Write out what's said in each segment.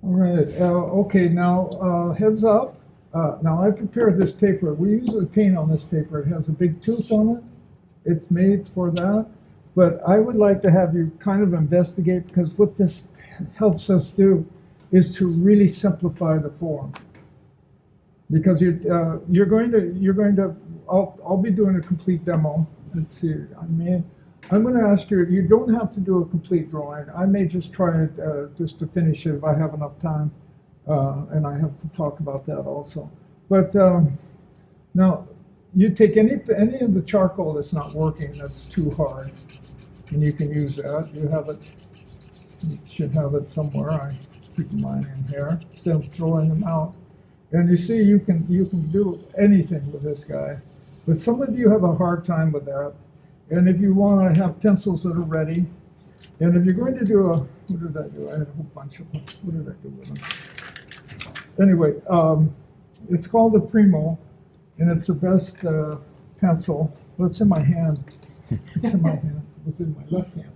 All right, okay, now heads up. Now I prepared this paper. We usually paint on this paper. It has a big tooth on it. It's made for that. But I would like to have you kind of investigate, because what this helps us do is to really simplify the form. Because you're going to I'll be doing a complete demo. Let's see. I'm going to ask you. You don't have to do a complete drawing. I may just try it just to finish it if I have enough time, and I have to talk about that also. But now, you take any of the charcoal that's not working, that's too hard, and you can use that. You have it. You should have it somewhere. I keep mine in here instead of throwing them out. And you see, you can do anything with this guy. But some of you have a hard time with that. And if you want to have pencils that are ready, and if you're going to do what did I do? I had a whole bunch of them. What did I do with them? Anyway, it's called the Primo, and it's the best pencil. Well, it's in my hand. It's in my hand. It was in my left hand.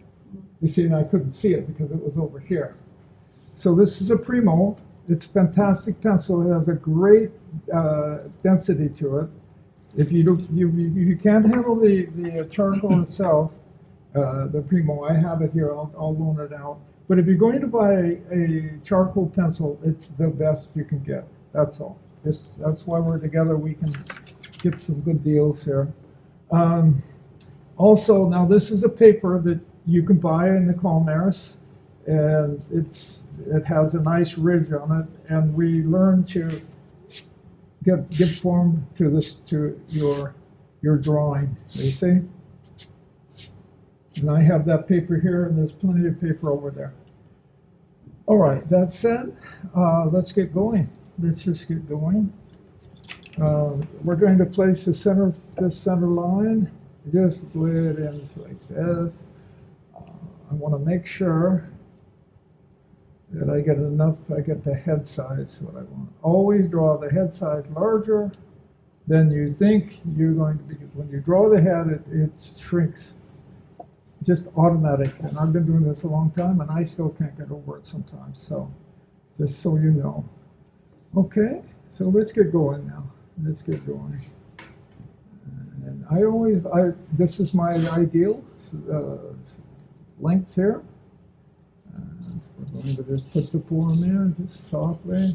You see, and I couldn't see it because it was over here. So this is a Primo. It's a fantastic pencil. It has a great density to it. If you can't handle the charcoal itself, the Primo, I have it here. I'll loan it out. But if you're going to buy a charcoal pencil, it's the best you can get. That's all. That's why we're together. We can get some good deals here. Also, now this is a paper that you can buy in the Commerce, and it has a nice ridge on it, and we learn to give form to your drawing. You see, and I have that paper here, and there's plenty of paper over there. All right, that said, let's get going. Let's just get going. We're going to place this center line. Just lay it in like this. I want to make sure that I get enough, I get the head size, what I want. Always draw the head size larger than you think you're going to be. When you draw the head, it shrinks. Just automatic. And I've been doing this a long time, and I still can't get over it sometimes. So, just so you know. Okay, so let's get going now. Let's get going. And this is my ideal length here. We're going to just put the form in just softly.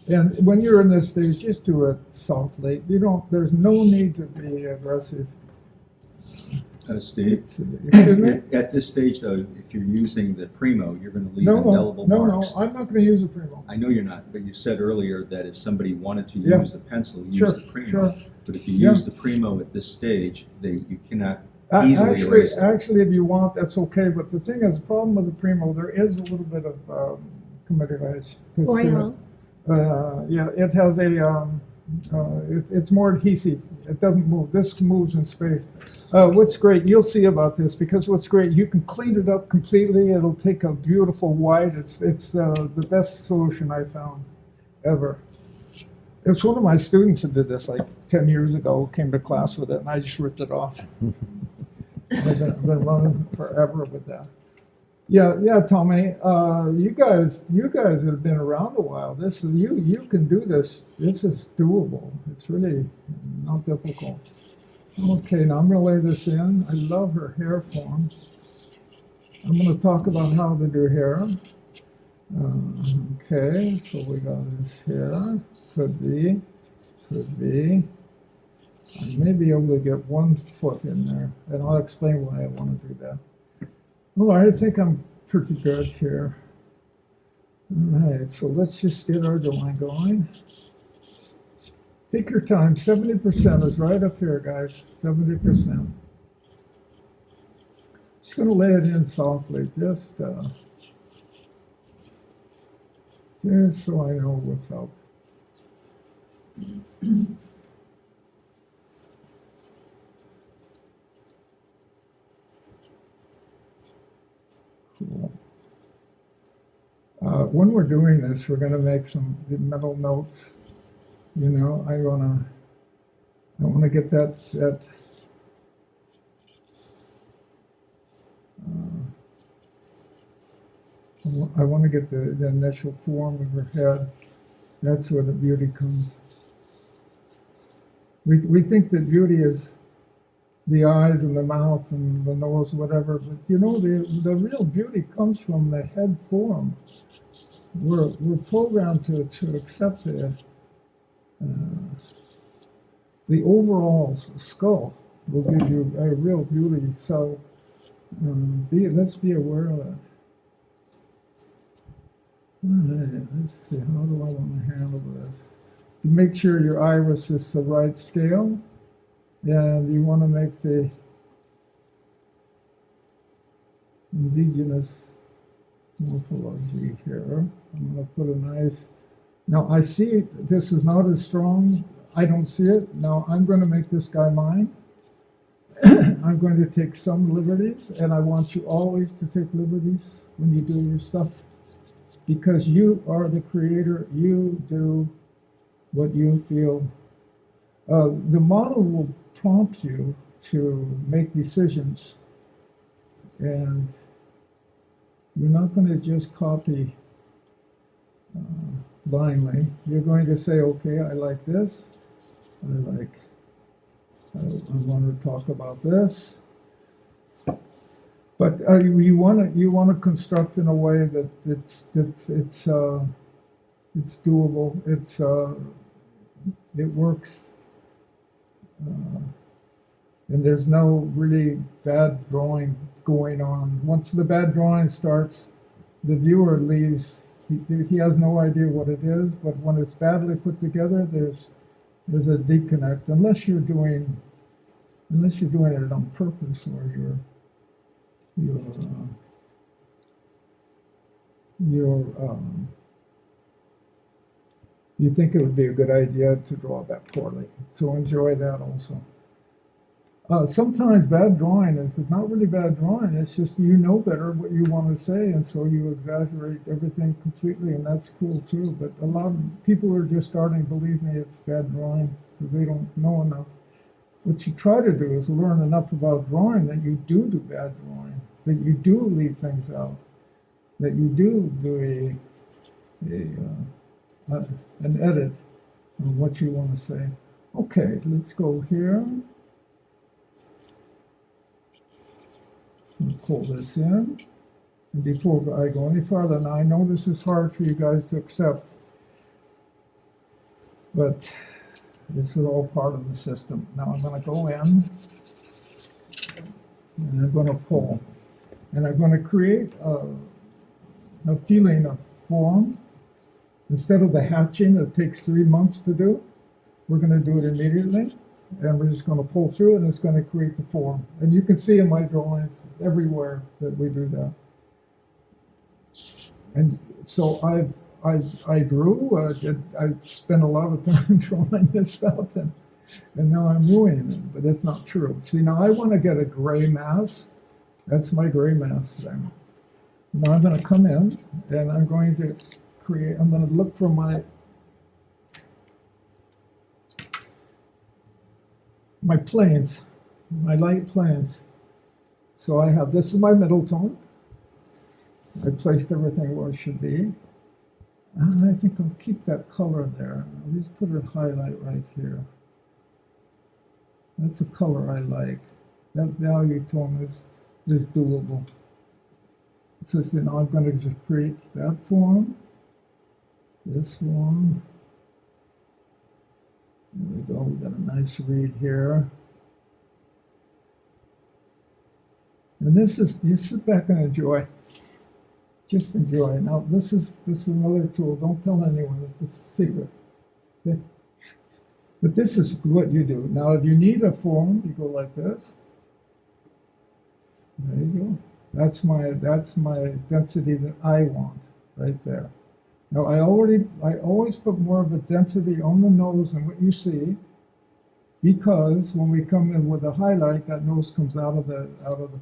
And when you're in this stage, just do it softly. There's no need to be aggressive. Steve, Excuse me? at this stage, though, if you're using the Primo, you're going to leave indelible marks. No, I'm not going to use a Primo. I know you're not, but you said earlier that if somebody wanted to use the pencil, use the Primo. Sure. But if you use the Primo at this stage, you cannot easily erase it. Actually, if you want, that's okay. But the thing is, the problem with the Primo, there is a little bit of commiterize. Oil. It has a, it's more adhesive. It doesn't move. This moves in space. What's great, you'll see about this, because what's great, you can clean it up completely. It'll take a beautiful white. It's the best solution I found ever. It's one of my students that did this like 10 years ago, came to class with it, and I just ripped it off. I've been running forever with that. Yeah, Tommy. You guys have been around a while. This is you can do this. This is doable. It's really not difficult. Okay, now I'm going to lay this in. I love her hair form. I'm going to talk about how to do hair. Okay, so we got this here. Could be. I may be able to get 1 foot in there, and I'll explain why I want to do that. Oh, I think I'm pretty good here. All right, so let's just get our drawing going. Take your time. 70% is right up here, guys. 70%. Just going to lay it in softly, just so I know what's up. Cool. When we're doing this, we're going to make some mental notes. You know, I want to get that I want to get the initial form of her head. That's where the beauty comes. We think that beauty is the eyes and the mouth and the nose, whatever, but you know, the real beauty comes from the head form. We're programmed to accept the overall skull will give you a real beauty. So let's be aware of that. All right, let's see, how do I want to handle this? To make sure your iris is the right scale, and you want to make the indigenous morphology here. I'm going to put a nice, now I see this is not as strong. I don't see it. Now I'm going to make this guy mine. I'm going to take some liberties, and I want you always to take liberties when you do your stuff, because you are the creator. You do what you feel. The model will prompt you to make decisions, and you're not going to just copy blindly. You're going to say, okay, I like this. I want to talk about this. But you want to construct in a way that it's doable. It works, and there's no really bad drawing going on. Once the bad drawing starts, the viewer leaves. He has no idea what it is. But when it's badly put together, there's a disconnect. Unless you're doing it on purpose, or you think it would be a good idea to draw that poorly. So enjoy that also. Sometimes bad drawing is not really bad drawing. It's just you know better what you want to say, and so you exaggerate everything completely, and that's cool too. But a lot of people who are just starting, believe me, it's bad drawing because they don't know enough. What you try to do is learn enough about drawing that you do bad drawing, that you do leave things out, that you do an edit on what you want to say. Okay, let's go here. I'll pull this in. And before I go any farther, now I know this is hard for you guys to accept, but this is all part of the system. Now I'm going to go in, and I'm going to pull. And I'm going to create a feeling of form. Instead of the hatching that takes 3 months to do, we're going to do it immediately. And we're just going to pull through, and it's going to create the form. And you can see in my drawings everywhere that we do that. And so I drew. I spent a lot of time drawing this stuff, and now I'm ruining it. But it's not true. See, now I want to get a gray mass. That's my gray mass there. Now I'm going to come in, and I'm going to create. I'm going to look for my planes, my light planes. So I have, this is my middle tone. I placed everything where it should be. And I think I'll keep that color there. I'll just put a highlight right here. That's a color I like. That value tone is doable. So now I'm going to just create that form, this one. There we go, we got a nice read here. And this is, you sit back and enjoy. Just enjoy. Now this is another tool. Don't tell anyone, it's a secret. Okay? But this is what you do. Now if you need a form, you go like this. There you go. That's my density that I want right there. Now I always put more of a density on the nose than what you see, because when we come in with a highlight, that nose comes out of the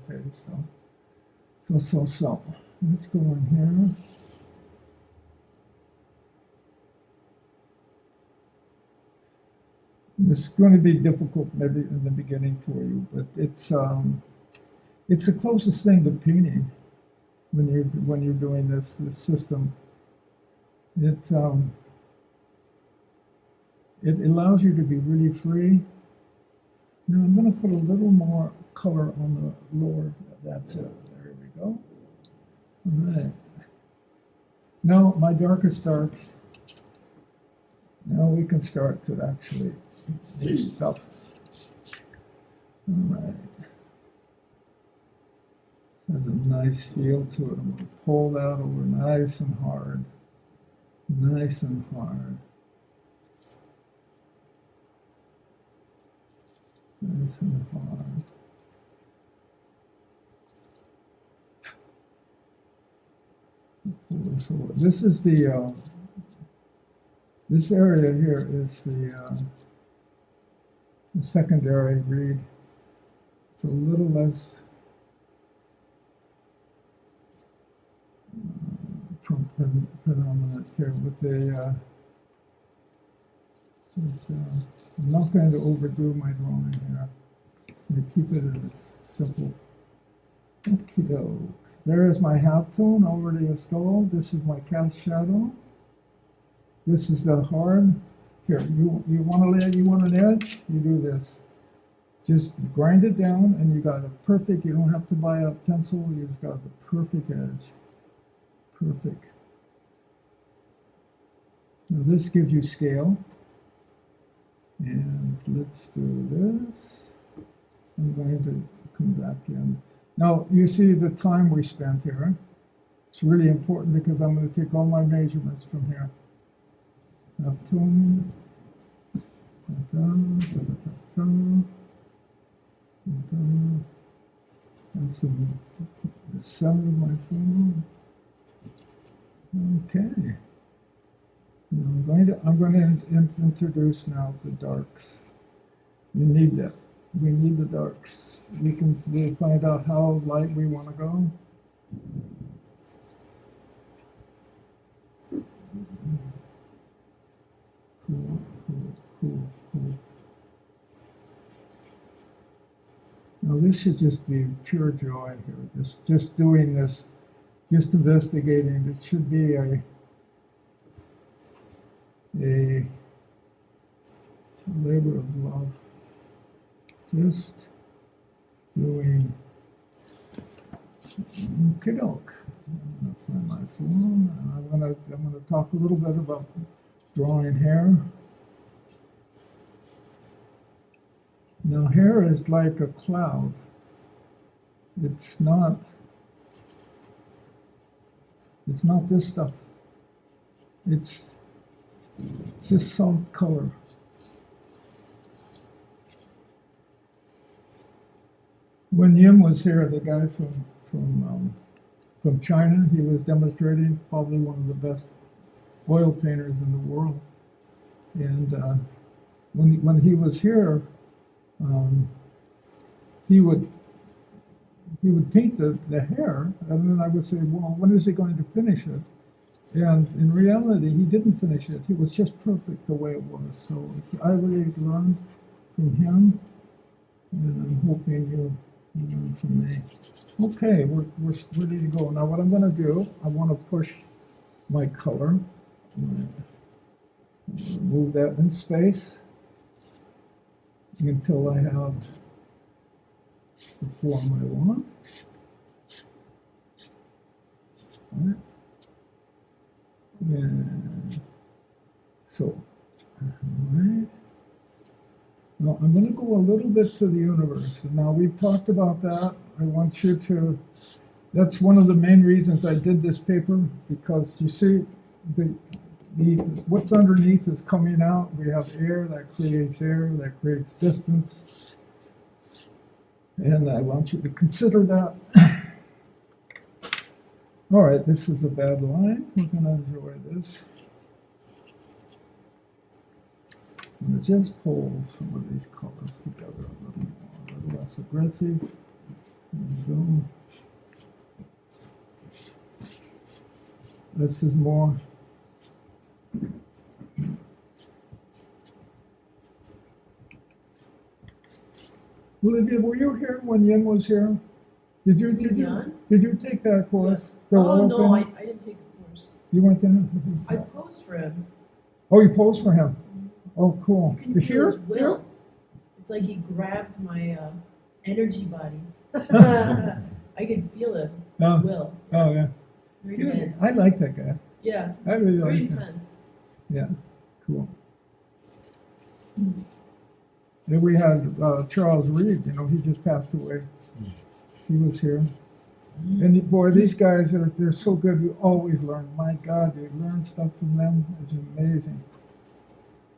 face. So let's go in here. This is going to be difficult maybe in the beginning for you, but it's the closest thing to painting. when you're doing this system. It allows you to be really free. Now I'm going to put a little more color on the lower. That's it. There we go. All right. Now my darkest darks. Now we can start to actually do stuff. All right. Has a nice feel to it. I'm going to pull that over nice and hard. Nice and hard. Nice and hard. Pull this over. This is the, this area here is the secondary reed. It's a little less predominant here with a, I'm not going to overdo my drawing here. I'm going to keep it as simple. Okie doke. There is my halftone already installed. This is my cast shadow. This is the hard. Here, you want an edge? You do this. Just grind it down, and you got a perfect. You don't have to buy a pencil. You've got the perfect edge. Perfect. Now this gives you scale. And let's do this. I'm going to come back in. Now you see the time we spent here. It's really important because I'm going to take all my measurements from here. Halftone. That's the center of my phone. Okay. Now I'm going to introduce now the darks. You need that. We need the darks. We'll find out how light we want to go. Cool. Now this should just be pure joy here. Just doing this, just investigating. It should be a labor of love. Just doing kiddock. I'm gonna find my phone, and I'm gonna talk a little bit about drawing hair. Now hair is like a cloud. It's not this stuff. It's just soft color. When Yim was here, the guy from China, he was demonstrating, probably one of the best oil painters in the world. And when he was here, he would paint the hair, and then I would say, well, when is he going to finish it? And in reality, he didn't finish it. It was just perfect the way it was. So I really learned from him, and I'm hoping you learn from me. Okay, we're ready to go. Now what I'm going to do, I want to push my color. Move that in space until I have the form I want. All right. And so, all right. Now I'm going to go a little bit to the universe. Now we've talked about that. I want you to, that's one of the main reasons I did this paper, because you see what's underneath is coming out. We have air, that creates distance. And I want you to consider that. All right, this is a bad line. We're going to enjoy this. I'm going to just pull some of these colors together a little less aggressive. There we go. This is more. Olivia, were you here when Yin was here? Did you take that course? The Oh, oil no, I painting? didn't take the course. You went in? I posed for him. Oh, you posed for him? Oh, cool. You can feel Here? his will. It's like he grabbed my energy body. I could feel it. His Oh. will. Oh, yeah. Very intense. I like that guy. Yeah. I really Very like him. intense. Yeah, cool. Then we had Charles Reed, he just passed away. He was here. And boy, these guys, they're so good. You always learn. My God, you learn stuff from them. It's amazing.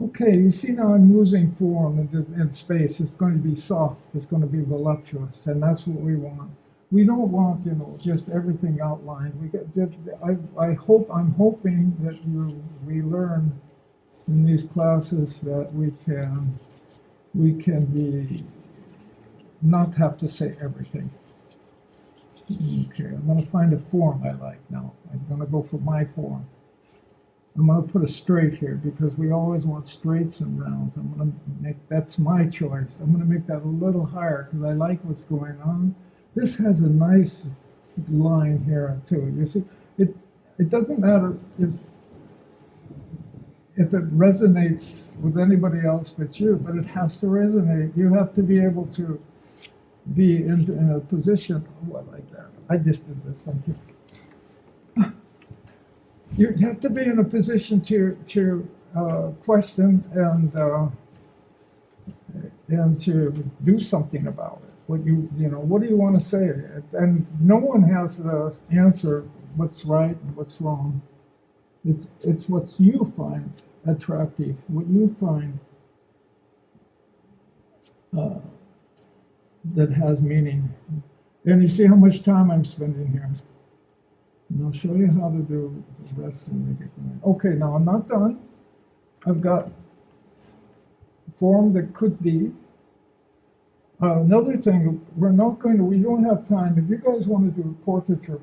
Okay, you see now I'm using form and space. It's going to be soft. It's going to be voluptuous, and that's what we want. We don't want, just everything outlined. I'm hoping that we learn in these classes that we can be not have to say everything. Okay, I'm going to find a form I like now. I'm going to go for my form. I'm going to put a straight here because we always want straights and rounds. That's my choice. I'm going to make that a little higher because I like what's going on. This has a nice line here too. You see, it doesn't matter if it resonates with anybody else but you, but it has to resonate. You have to be able to be in a position. Oh, I like that. I just did this. Thank you. You have to be in a position to question and to do something about it. What do you want to say? And no one has the answer. What's right and what's wrong. It's what you find attractive. What you find that has meaning. And you see how much time I'm spending here. And I'll show you how to do the rest and make it going. Okay, now I'm not done. I've got a form that could be. Another thing, we don't have time. If you guys want to do portraiture,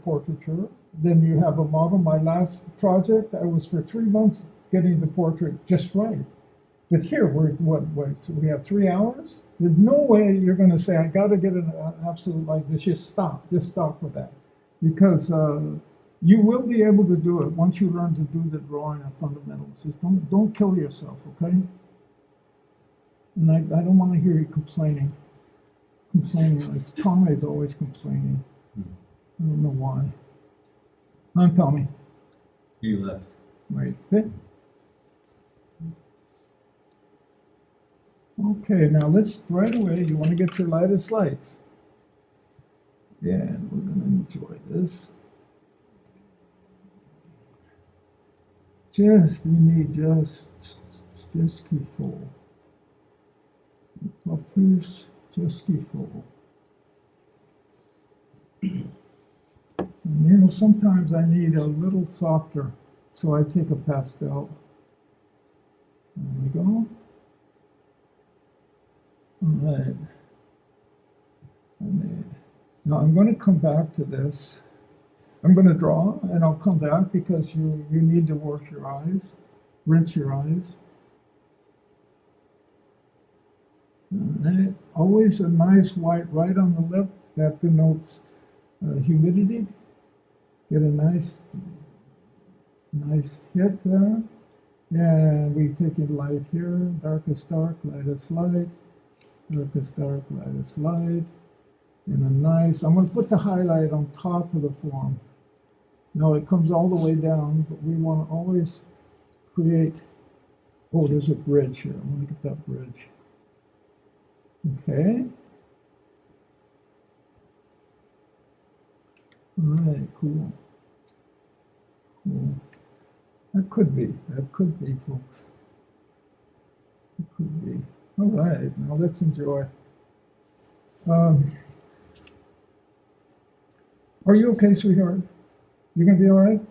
then you have a model. My last project, I was for 3 months getting the portrait just right. But here, so we have 3 hours? There's no way you're going to say, I got to get an absolute like this. Just stop with that. Because you will be able to do it once you learn to do the drawing of fundamentals. Just don't kill yourself, okay? And I don't want to hear you complaining. Like Tommy is always complaining. I don't know why. I'm Tommy. He left. Right. Okay, now let's right away. You want to get your lightest lights. Yeah, and we're going to enjoy this. You need just keep full. Well, please, just keep full. And sometimes I need a little softer, so I take a pastel. There we go. All right. Now I'm going to come back to this. I'm going to draw, and I'll come back because you need to wash your eyes, rinse your eyes. All right. Always a nice white right on the lip. That denotes humidity. Get a nice hit there. And we take it light here, darkest dark, lightest light, darkest dark, lightest light. And a nice, I'm going to put the highlight on top of the form. Now it comes all the way down, but we want to always create, oh, there's a bridge here. I want to get that bridge. Okay. All right, cool. Cool. That could be, folks. It could be. All right, now let's enjoy. Are you okay, sweetheart? You gonna be all right?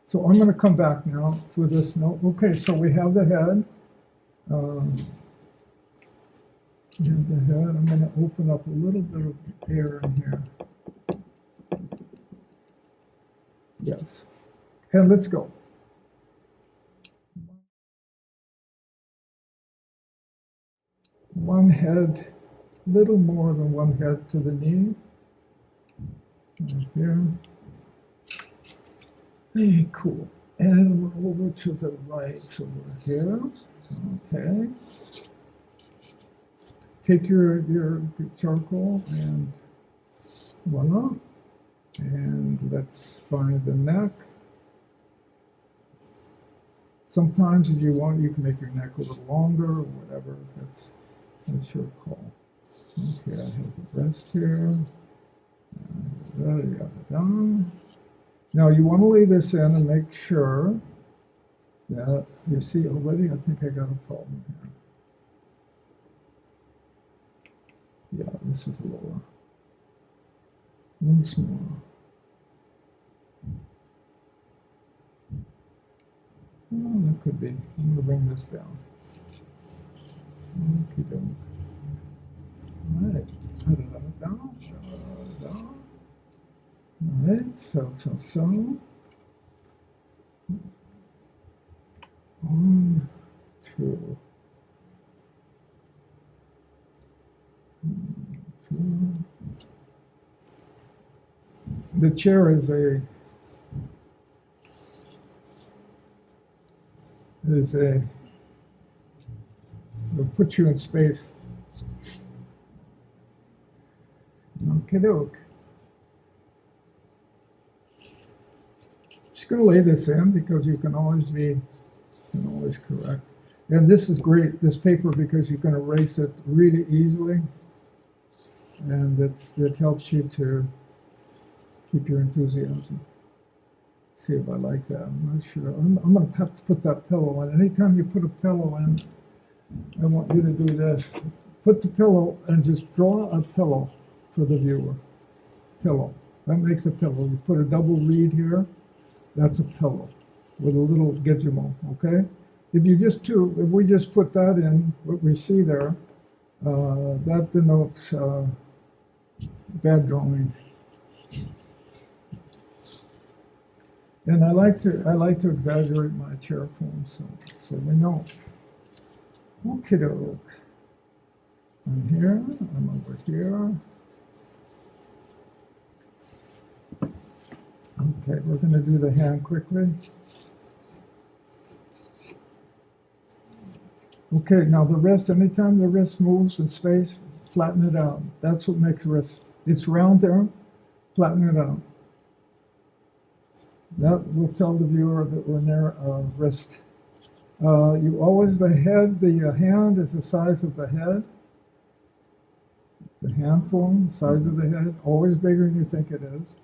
So I'm gonna come back now to this note. Okay, so we have the head. I'm gonna open up a little bit of air in here. Yes. And let's go. one head, little more than one head to the knee. Right here. Hey, cool. And we're over to the right, so we're here. Okay. Take your charcoal and voila. And let's find the neck. Sometimes if you want, you can make your neck a little longer or whatever. That's your call. Okay, I have the breast here. Now you want to lay this in and make sure that you see already. I think I got a problem here. Yeah, this is lower. Once more. Oh, that could be. I'm going to bring this down. Okay, doke. All right. Down. All right. So. 1, 2. 2. The chair will put you in space. Okay, doke. Just going to lay this in because you can always correct. And this is great, this paper, because you can erase it really easily, and it helps you to keep your enthusiasm. Let's see if I like that. I'm not sure. I'm going to have to put that pillow in. Anytime you put a pillow in, I want you to do this. Put the pillow and just draw a pillow for the viewer. Pillow. That makes a pillow. You put a double reed here. That's a pillow with a little gizmo, okay? If we just put that in, what we see there, that denotes bad drawing. And I like to exaggerate my chair form so we know. Okay, doke. I'm here. I'm over here. Okay, we're going to do the hand quickly. Okay, now the wrist, anytime the wrist moves in space, flatten it out. That's what makes wrist. It's round there, flatten it out. That will tell the viewer that we're near a wrist. The hand is the size of the head. The hand form, size of the head, always bigger than you think it is.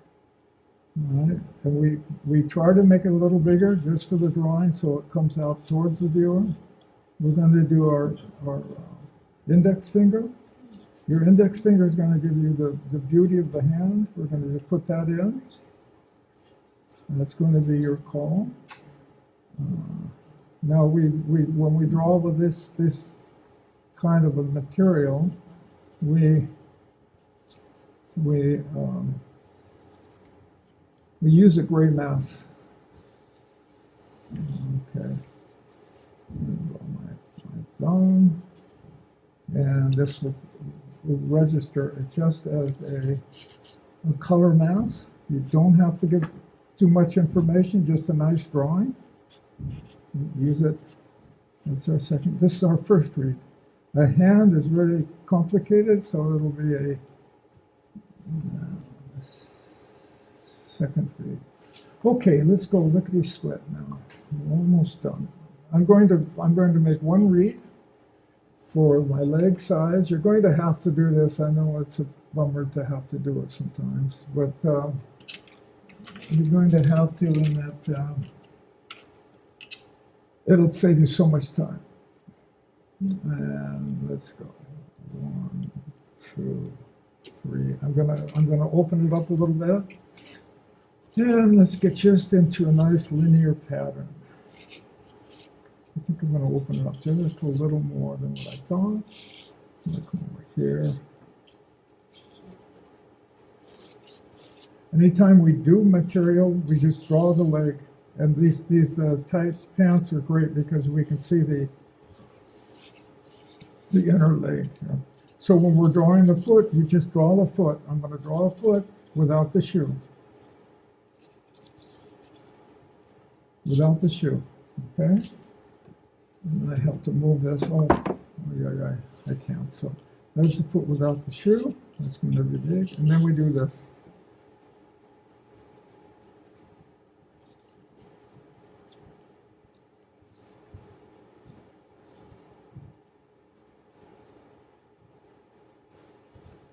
All right, and we try to make it a little bigger just for the drawing so it comes out towards the viewer. We're going to do our index finger. Your index finger is going to give you the beauty of the hand. We're going to put that in. And that's going to be your call. Now when we draw with this kind of a material, we use a gray mass. Okay. My thumb, and this will register it just as a color mass. You don't have to give too much information, just a nice drawing. Use it. That's our second. This is our first read. A hand is really complicated, so it'll be a second read. Okay, let's go lickety split now. We're almost done. I'm going to make one read for my leg size. You're going to have to do this. I know it's a bummer to have to do it sometimes, but you're going to have to in that it'll save you so much time. And let's go. 1, 2, 3. I'm gonna open it up a little bit. And let's get just into a nice linear pattern. I think I'm going to open it up just a little more than what I thought. I'm going to come over here. Anytime we do material, we just draw the leg. And these tight pants are great because we can see the inner leg here. So when we're drawing the foot, we just draw the foot. I'm going to draw a foot without the shoe. Without the shoe, okay? And I have to move this. Oh, yeah, I can't. So there's the foot without the shoe. That's going to be big. And then we do this.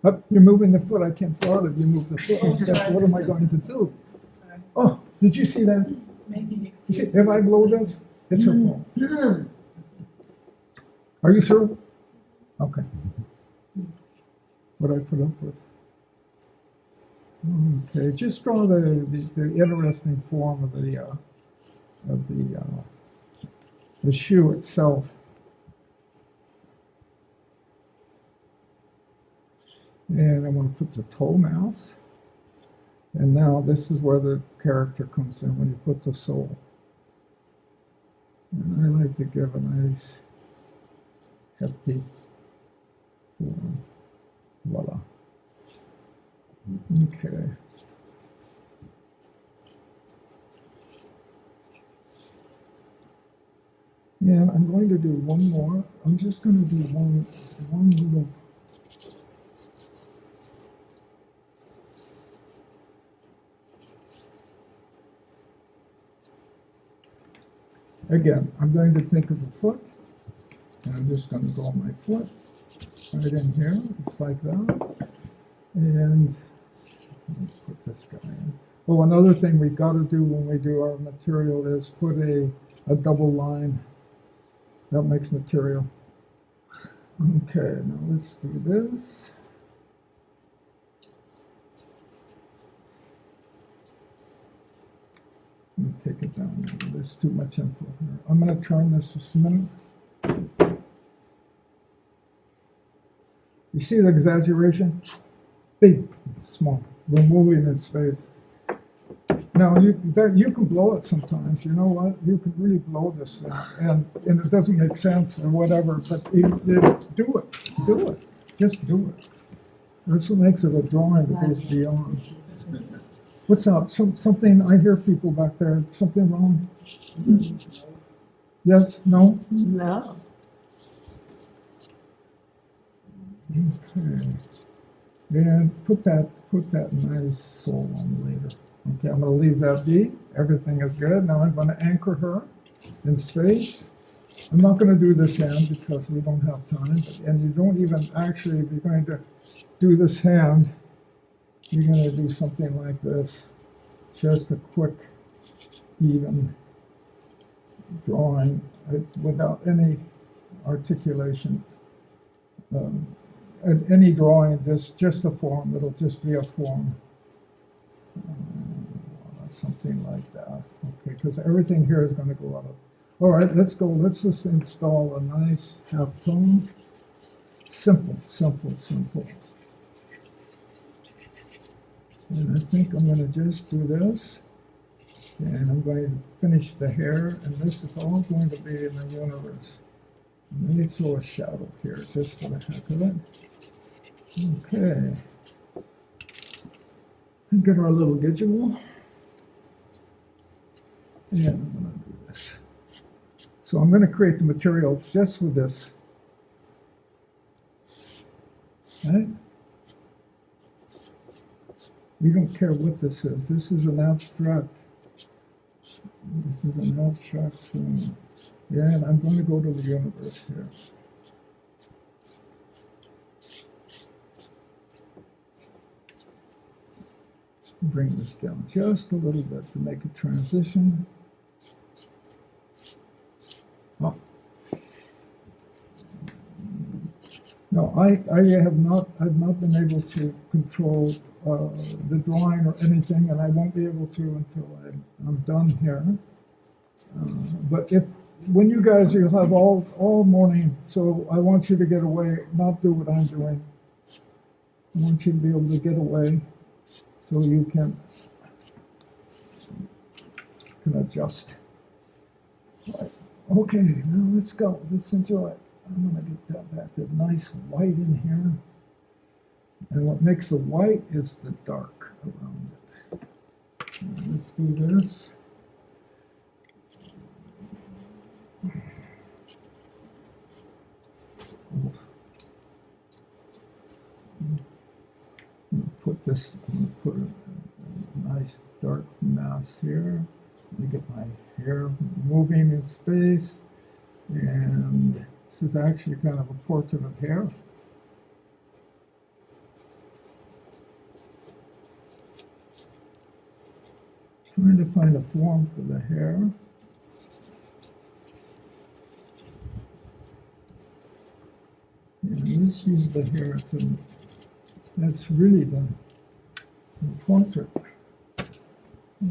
Up, you're moving the foot. I can't throw it if you move the foot. Oh, So sorry. what am I going to do? Sorry. Oh, did you see that? It's making You see, excuses. if I blow this, it's her fault. Are you through? Okay. What I put up with. Okay, just draw the interesting form of the shoe itself. And I want to put the toe mouse. And now this is where the character comes in when you put the sole. And I like to give a nice hefty form. Voila. Okay. And I'm going to do one more. I'm just going to do one little. Again, I'm going to think of a foot, and I'm just going to draw my foot right in here, just like that. And let's put this guy in. Oh, another thing we've got to do when we do our material is put a double line. That makes material. Okay, now let's do this. Let me take it down. There's too much info here. I'm going to turn this just a minute. You see the exaggeration? Big, small. We're moving in space. Now, you can blow it sometimes. You know what? You can really blow this thing. And it doesn't make sense or whatever, but do it. Do it. Just do it. That's what makes it a drawing that goes beyond. What's up? Something, I hear people back there. Something wrong? Yes? No? No. Okay. And put that nice sole on later. Okay, I'm going to leave that be. Everything is good. Now I'm going to anchor her in space. I'm not going to do this hand because we don't have time. And you don't even actually, if you're going to do this hand, you're going to do something like this. Just a quick, even drawing without any articulation. Any drawing, just a form. It'll just be a form. Something like that. Okay, because everything here is going to go out. All right, let's go. Let's just install a nice half tone. Simple, simple, simple. And I think I'm going to just do this. And I'm going to finish the hair. And this is all going to be in the universe. Let me throw a shadow here just for the heck of it. Okay. And get our little digital. And I'm going to do this. So I'm going to create the material just with this. Right? We don't care what this is. This is an abstract. This is an abstract form. Yeah, and I'm going to go to the universe here. Bring this down just a little bit to make a transition. Oh. No, I've not been able to control the drawing or anything, and I won't be able to until I'm done here. But when you guys, you'll have all morning, so I want you to get away, not do what I'm doing. I want you to be able to get away so you can adjust. Right. Okay, now let's go. Let's enjoy it. I'm gonna get that back to nice white in here. And what makes the white is the dark around it. And let's do this. Put this, put a nice dark mass here. Let me get my hair moving in space. And this is actually kind of a portrait of hair. Trying to find a form for the hair. And let's use the hair to, that's really the portrait.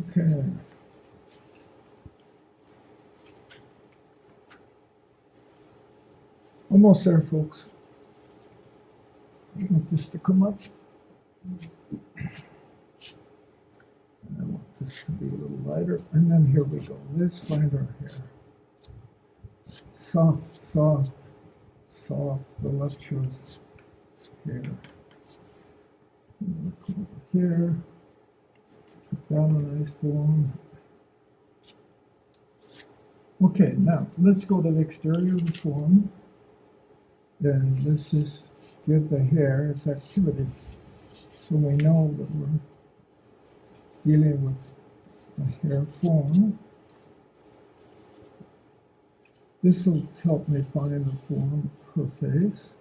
Okay. Almost there, folks. I want this to come up. And I want this to be a little lighter. And then here we go. Let's find our hair. Soft, soft, soft, voluptuous hair. Come over here. Put down a nice form. Okay, now let's go to the exterior of the form. And let's just give the hair its activity so we know that we're dealing with a hair form. This will help me find the form of her face.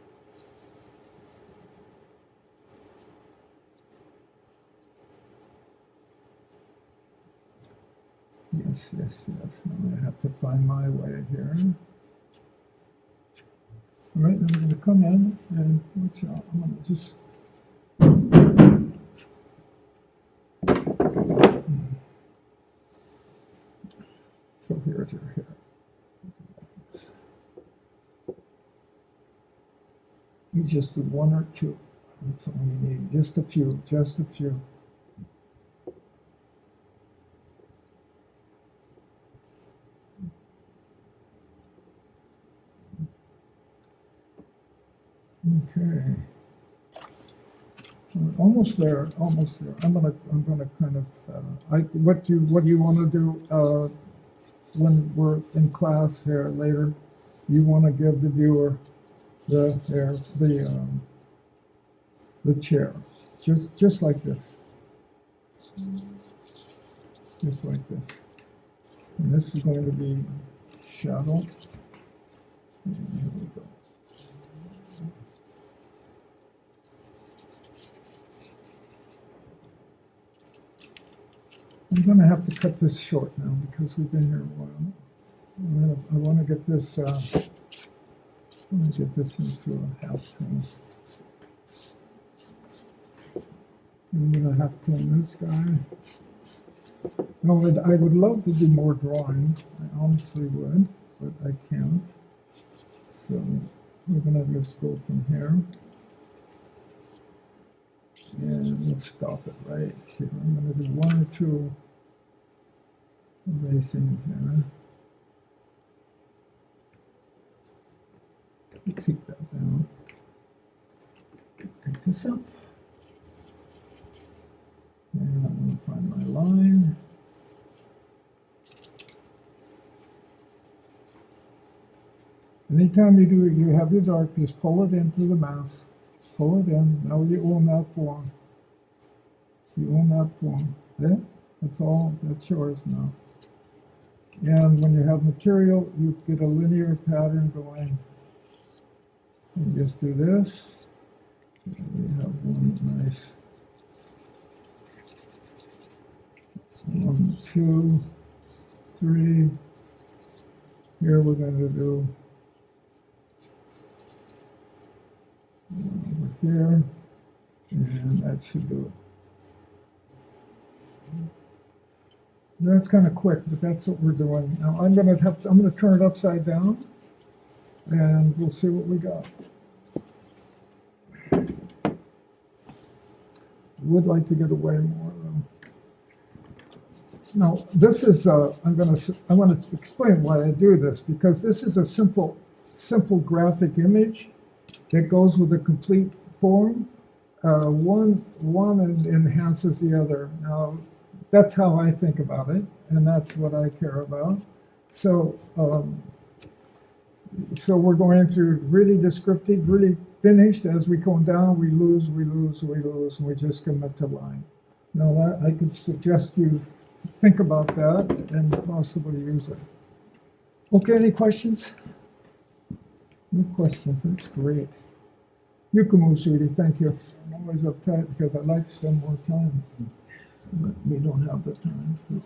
Yes, yes, yes. Now I have to find my way here. All right, I'm going to come in and watch out. I'm going to just so here's your hair. You just do one or two. That's all you need. Just a few. Just a few. Okay. Almost there. Almost there. I'm gonna kind of. What do you want to do when we're in class here later? You want to give the viewer the chair, just like this, just like this, and this is going to be shadow. And here we go. I'm going to have to cut this short now because we've been here a while. I want to get this. Let me get this into a half thing. I'm going to have to tone this guy. No, I would love to do more drawing. I honestly would, but I can't. So we're going to just go from here. And we'll stop it right here. I'm going to do one or two erasing here. Take that down. Take this up. And I'm going to find my line. Anytime you have your dark, just pull it into the mask. Pull it in. Now you own that form. You own that form. Okay? That's all. That's yours now. And when you have material, you get a linear pattern going. And just do this. And we have one nice 1, 2, 3. Here we're going to do over here, and that should do it. That's kind of quick, but that's what we're doing. Now I'm going to turn it upside down, and we'll see what we got. Would like to get away more though. Now this is I want to explain why I do this, because this is a simple simple graphic image that goes with a complete form. One enhances the other. Now, that's how I think about it, and that's what I care about. So, so we're going to really descriptive, really finished. As we go down, we lose, and we just commit to line. Now that I could suggest you think about that and possibly use it. Okay, any questions? No questions, that's great. You can move, sweetie, thank you. I'm always uptight because I'd like to spend more time, but we don't have the time. So.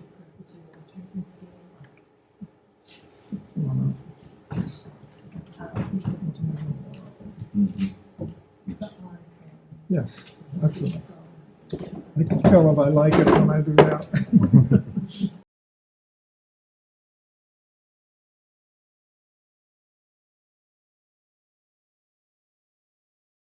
Yes, excellent. I can tell if I like it when I do that.